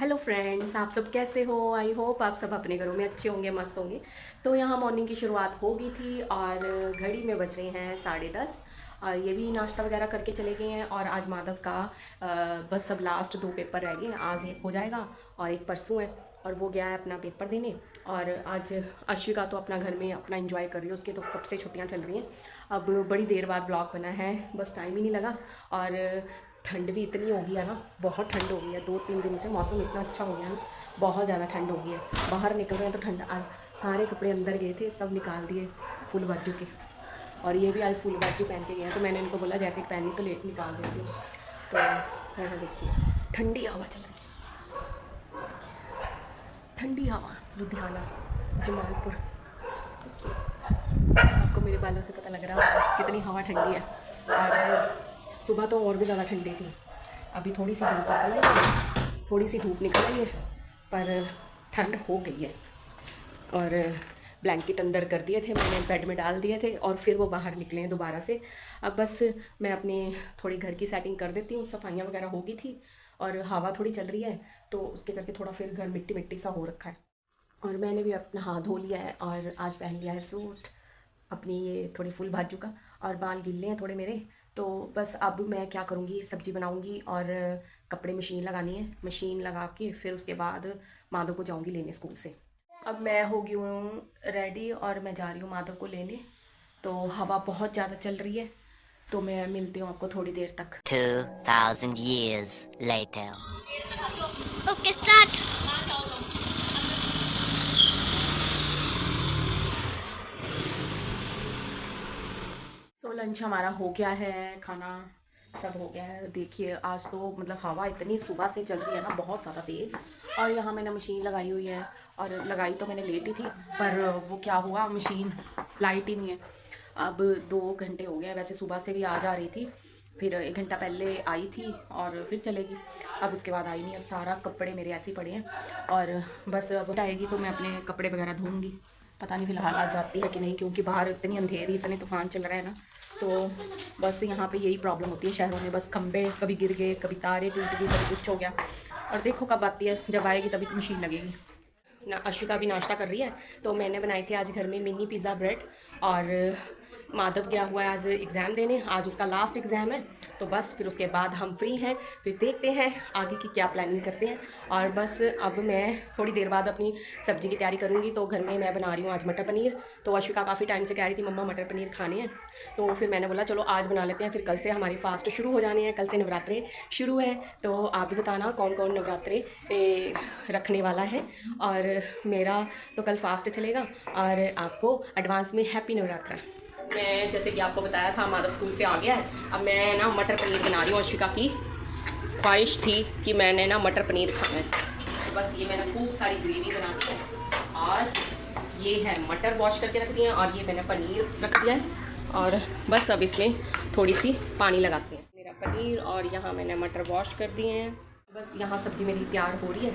Hello friends, आप सब कैसे हो। आई होप आप सब अपने घरों में अच्छे होंगे, मस्त होंगे। तो यहाँ मॉर्निंग की शुरुआत हो गई थी और घड़ी में बज रहे हैं 10:30 और ये भी नाश्ता वगैरह करके चले गए हैं। और आज माधव का बस सब लास्ट 2 पेपर रह गए हैं, आज एक हो जाएगा और एक परसों है और वो गया है अपना पेपर देने। और आज अश्विका तो अपना घर में अपना एंजॉय कर रही है, उसकी तो कब से छुट्टियाँ चल रही हैं। अब बड़ी देर बाद ब्लॉग बना है, बस टाइम ही नहीं लगा। और ठंड भी इतनी हो गई है ना, बहुत ठंड हो गई है। 2-3 दिन से मौसम इतना अच्छा हो गया ना, बहुत ज़्यादा ठंड हो गई है। बाहर निकल रहे हैं तो ठंड सारे कपड़े अंदर गए थे, सब निकाल दिए फुल बाजू के। और ये भी आज फुल बाजू पहन के गए हैं, तो मैंने इनको बोला जैकेट पहनी तो लेट निकाल देती हूँ। तो यहाँ देखिए ठंडी हवा चल रही है, ठंडी हवा लुधियाना जमालपुर। आपको मेरे बालों से पता लग रहा है कितनी हवा ठंडी है। और सुबह तो और भी ज़्यादा ठंडी थी, अभी थोड़ी सी धूप निकल आई है, थोड़ी सी धूप निकल आई है, पर ठंड हो गई है। और ब्लैंकेट अंदर कर दिए थे मैंने, बेड में डाल दिए थे और फिर वो बाहर निकले हैं दोबारा से। अब बस मैं अपनी थोड़ी घर की सेटिंग कर देती हूँ, सफाइयाँ वगैरह हो गई थी और हवा थोड़ी चल रही है तो उसके करके थोड़ा फिर घर मिट्टी मिट्टी सा हो रखा है। और मैंने भी अपना हाथ धो लिया है और आज पहन लिया है सूट अपनी ये थोड़ी फुल बाजू का। और बाल गिले हैं थोड़े मेरे, तो बस अब मैं क्या करूँगी, सब्ज़ी बनाऊँगी और कपड़े मशीन लगानी है। मशीन लगा के फिर उसके बाद माधव को जाऊँगी लेने स्कूल से। अब मैं हो गई हूँ रेडी और मैं जा रही हूँ माधव को लेने। तो हवा बहुत ज़्यादा चल रही है, तो मैं मिलती हूँ आपको थोड़ी देर तक। 2000 years later. Okay, start. So lunch हमारा हो गया है, खाना सब हो गया है। देखिए आज तो मतलब हवा इतनी सुबह से चल रही है ना, बहुत ज़्यादा तेज़। और यहाँ मैंने मशीन लगाई हुई है, और लगाई तो मैंने लेट ही थी, पर वो क्या हुआ, मशीन लाइट ही नहीं है। अब 2 घंटे हो गए, वैसे सुबह से भी आ जा रही थी, फिर 1 घंटा पहले आई थी और फिर चलेगी। अब उसके बाद आई नहीं। अब सारा कपड़े मेरे ऐसे ही पड़े हैं और बस अब आएगी तो मैं अपने कपड़े वगैरह धोऊँगी। पता नहीं फिलहाल आज जाती है कि नहीं, क्योंकि बाहर इतनी अंधेरी, इतने तूफान चल रहा है ना। तो बस यहाँ पे यही प्रॉब्लम होती है शहरों में, बस खंबे कभी गिर गए, कभी तारे टूट गई, कभी कुछ हो गया। और देखो कब आती है, जब आएगी तभी तो मशीन लगेगी ना। अश्विका भी नाश्ता कर रही है, तो मैंने बनाए थे आज घर में मिनी पिज़्ज़ा ब्रेड। और माधव गया हुआ है आज एग्ज़ाम देने, आज उसका लास्ट एग्ज़ाम है। तो बस फिर उसके बाद हम फ्री हैं, फिर देखते हैं आगे की क्या प्लानिंग करते हैं। और बस अब मैं थोड़ी देर बाद अपनी सब्ज़ी की तैयारी करूँगी। तो घर में मैं बना रही हूँ आज मटर पनीर। तो अश्विका काफ़ी टाइम से कह रही थी मम्मा मटर पनीर खाने हैं, तो फिर मैंने बोला चलो आज बना लेते हैं, फिर कल से हमारी फास्ट शुरू हो जाने हैं, कल से नवरात्रे शुरू है। तो आप भी बताना कौन कौन नवरात्रे रखने वाला है। और मेरा तो कल फास्ट चलेगा और आपको एडवांस में हैप्पी नवरात्रा। मैं जैसे कि आपको बताया था माधव स्कूल से आ गया है, अब मैं ना मटर पनीर बना रही हूँ। अश्विका की ख्वाहिश थी कि मैंने ना मटर पनीर खाना है, तो बस ये मैंने खूब सारी ग्रेवी बना दी है। और ये है मटर वॉश करके रख दिए हैं और ये मैंने पनीर रख दिया है। और बस अब इसमें थोड़ी सी पानी लगाते हैं। मेरा पनीर और यहाँ मैंने मटर वॉश कर दिए हैं। बस यहाँ सब्ज़ी मेरी तैयार हो रही है,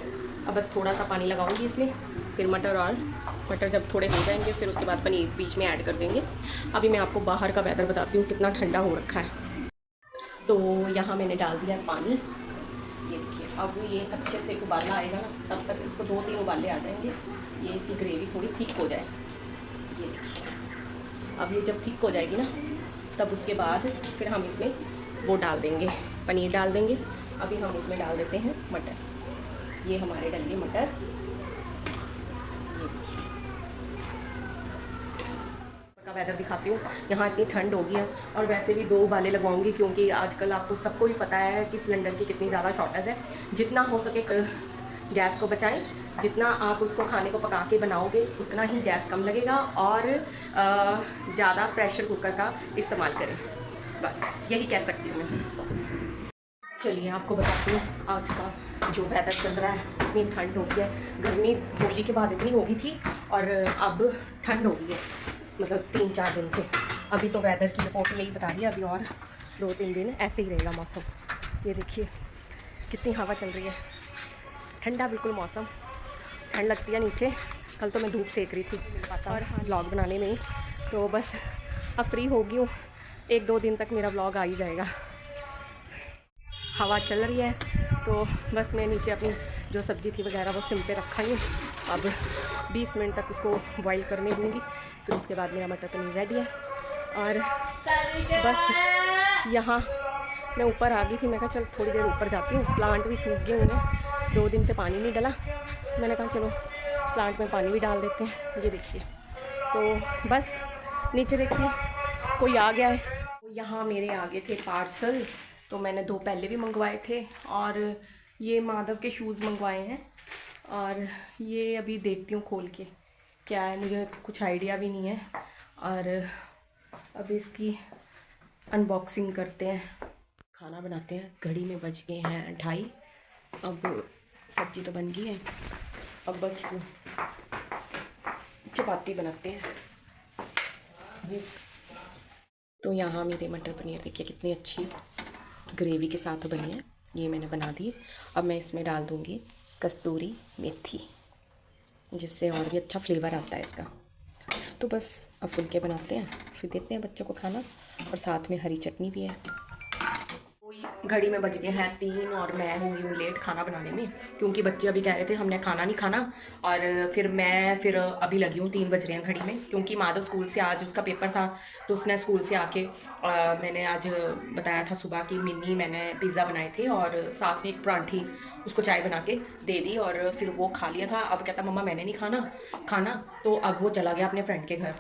अब बस थोड़ा सा पानी लगाऊंगी इसमें, फिर मटर जब थोड़े हो जाएंगे फिर उसके बाद पनीर बीच में ऐड कर देंगे। अभी मैं आपको बाहर का वेदर बताती हूँ कितना ठंडा हो रखा है। तो यहाँ मैंने डाल दिया है पानी, ये देखिए। अब ये अच्छे से उबाला आएगा ना, तब तक इसको 2-3 उबाले आ जाएंगे, ये इसकी ग्रेवी थोड़ी थिक हो जाए। ये देखिए, अब ये जब थिक हो जाएगी ना, तब उसके बाद फिर हम इसमें वो डाल देंगे, पनीर डाल देंगे। अभी हम इसमें डाल देते हैं मटर, ये हमारे डल गए मटर। ये देखिए का वेदर दिखाती हूँ। यहाँ इतनी ठंड हो गई है और वैसे भी 2 उबाले लगाऊंगी, क्योंकि आजकल आपको सबको ही पता है कि सिलेंडर की कितनी ज़्यादा शॉर्टेज है। जितना हो सके गैस को बचाएं, जितना आप उसको खाने को पका के बनाओगे उतना ही गैस कम लगेगा। और ज़्यादा प्रेशर कुकर का इस्तेमाल करें, बस यही कह सकती हूँ मैं। चलिए आपको बताती हूँ आज का जो वेदर चल रहा है। इतनी ठंड हो गई है, गर्मी होली के बाद इतनी हो गई थी और अब ठंड हो गई है, मतलब 3-4 दिन से। अभी तो वेदर की रिपोर्ट यही बता रही है, अभी और 2-3 दिन ऐसे ही रहेगा मौसम। ये देखिए कितनी हवा चल रही है, ठंडा बिल्कुल मौसम। ठंड लगती है नीचे, कल तो मैं धूप सेक रही थी और व्लॉग बनाने में ही। तो बस अब फ्री हो गई हूँ, 1-2 दिन तक मेरा व्लॉग आ ही जाएगा। हवा चल रही है तो बस मैं नीचे अपनी जो सब्ज़ी थी वगैरह वो सिम पे रखा ही हूँ। अब 20 मिनट तक उसको बॉईल करने दूँगी, फिर उसके बाद मेरा मटर पनीर रेडी है। और बस यहाँ मैं ऊपर आ गई थी, मैं कहा चल थोड़ी देर ऊपर जाती हूँ। प्लांट भी सूख गए हुए हैं, 2 दिन से पानी नहीं डला, मैंने कहा चलो प्लांट में पानी भी डाल देते हैं। ये देखिए, तो बस नीचे देखिए कोई आ गया है। यहाँ मेरे आगे थे पार्सल, तो मैंने 2 पहले भी मंगवाए थे, और ये माधव के शूज़ मंगवाए हैं। और ये अभी देखती हूँ खोल के क्या है, मुझे कुछ आइडिया भी नहीं है। और अभी इसकी अनबॉक्सिंग करते हैं, खाना बनाते हैं। घड़ी में बज गए हैं 2:30। अब सब्ज़ी तो बन गई है, अब बस चपाती बनाते हैं। तो यहाँ मेरे मटर पनीर देखिए कितनी अच्छी ग्रेवी के साथ बनी है। ये मैंने बना दी। अब मैं इसमें डाल दूँगी कस्तूरी मेथी, जिससे और भी अच्छा फ्लेवर आता है इसका। तो बस अब फुलके बनाते हैं, फिर देते हैं बच्चों को खाना, और साथ में हरी चटनी भी है। घड़ी में बज गए हैं 3 और मैं हुई हूँ लेट खाना बनाने में, क्योंकि बच्चे अभी कह रहे थे हमने खाना नहीं खाना। और फिर अभी लगी हूँ, 3 बज रहे हैं घड़ी में, क्योंकि माधव स्कूल से आज उसका पेपर था, तो उसने स्कूल से आके मैंने आज बताया था सुबह कि मिनी मैंने पिज़्ज़ा बनाए थे और साथ में एक परांठी उसको चाय बना के दे दी, और फिर वो खा लिया था। अब कहता मम्मा मैंने नहीं खाना, तो अब वो चला गया अपने फ्रेंड के घर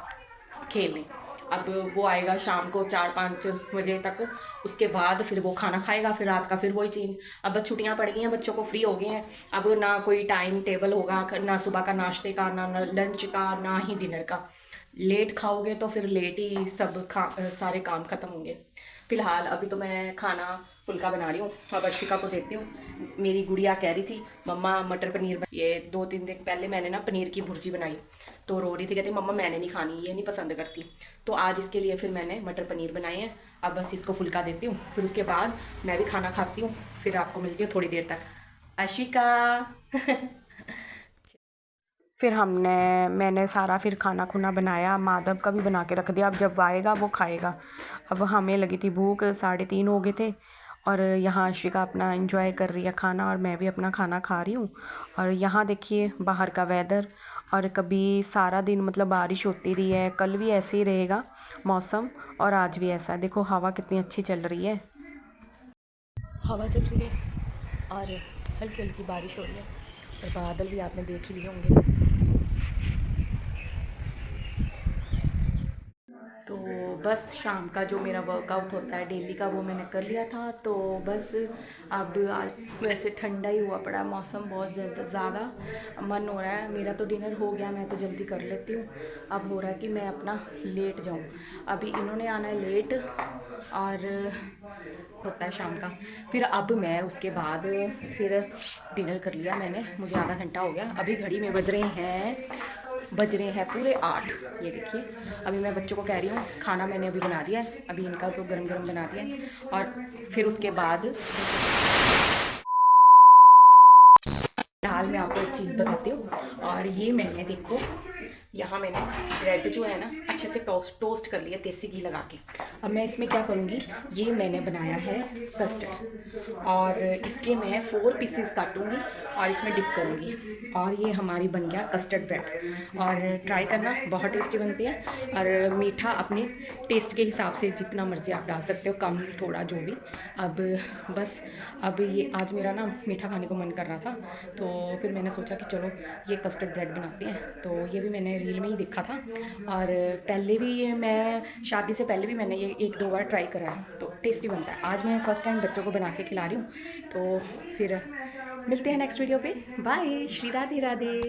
खेलने। अब वो आएगा शाम को 4-5 बजे तक, उसके बाद फिर वो खाना खाएगा, फिर रात का फिर वही चीज़। अब बस छुट्टियां पड़ गई हैं, बच्चों को फ्री हो गए हैं, अब ना कोई टाइम टेबल होगा, ना सुबह का नाश्ते का, ना लंच का, ना ही डिनर का। लेट खाओगे तो फिर लेट ही सब सारे काम ख़त्म होंगे। फ़िलहाल अभी तो मैं खाना फुल्का बना रही हूँ, अब अर्शिका को देती हूँ। मेरी गुड़िया कह रही थी मम्मा मटर पनीर, ये 2-3 दिन पहले मैंने ना पनीर की भुर्जी बनाई, तो रो रही थी, कहती मम्मा मैंने नहीं खानी, ये नहीं पसंद करती। तो आज इसके लिए फिर मैंने मटर पनीर बनाए हैं। अब बस इसको फुल्का देती हूँ, फिर उसके बाद मैं भी खाना खाती हूँ, फिर आपको मिलती हूँ थोड़ी देर तक। अर्शिका फिर मैंने सारा फिर खाना खुना बनाया, माधव का भी बना के रख दिया, अब जब आएगा वो खाएगा। अब हमें लगी थी भूख, 3:30 हो गए थे, और यहाँ अर्शिका अपना एंजॉय कर रही है खाना, और मैं भी अपना खाना खा रही हूँ। और यहाँ देखिए बाहर का वेदर, और कभी सारा दिन मतलब बारिश होती रही है, कल भी ऐसे ही रहेगा मौसम, और आज भी ऐसा। देखो हवा कितनी अच्छी चल रही है, हवा चल रही है और हल्की हल्की बारिश हो रही है, और बादल भी आपने देख ही लिए होंगे। तो बस शाम का जो मेरा वर्कआउट होता है डेली का, वो मैंने कर लिया था। तो बस अब आज वैसे ठंडा ही हुआ पड़ा, मौसम बहुत ज़्यादा मन हो रहा है। मेरा तो डिनर हो गया, मैं तो जल्दी कर लेती हूँ। अब हो रहा है कि मैं अपना लेट जाऊँ, अभी इन्होंने आना है लेट, और होता है शाम का। फिर अब मैं उसके बाद फिर डिनर कर लिया मैंने, मुझे आधा घंटा हो गया। अभी घड़ी में बज रहे हैं पूरे 8। ये देखिए, अभी मैं बच्चों को कह रही हूँ खाना मैंने अभी बना दिया है, अभी इनका तो गरम गरम बना दिया है। और फिर उसके बाद फिलहाल मैं आपको एक चीज़ बताती हूँ, और ये मैंने देखो यहाँ मैंने ब्रेड जो है ना अच्छे से टोस्ट कर लिया देसी घी लगा के। अब मैं इसमें क्या करूँगी, ये मैंने बनाया है कस्टर्ड, और इसके मैं 4 पीसेस काटूँगी और इसमें डिप करूँगी, और ये हमारी बन गया कस्टर्ड ब्रेड। और ट्राई करना, बहुत टेस्टी बनती है। और मीठा अपने टेस्ट के हिसाब से जितना मर्ज़ी आप डाल सकते हो, कम थोड़ा जो भी। अब बस अब ये आज मेरा ना मीठा खाने को मन कर रहा था, तो फिर मैंने सोचा कि चलो ये कस्टर्ड ब्रेड बनाते हैं। तो ये भी मैंने रील में ही देखा था, और पहले भी ये मैं शादी से पहले भी मैंने ये 1-2 बार ट्राई करा है, तो टेस्टी बनता है। आज मैं फ़र्स्ट टाइम बच्चों को बना के खिला रही हूँ। तो फिर मिलते हैं नेक्स्ट वीडियो पे, बाय, श्री राधे राधे।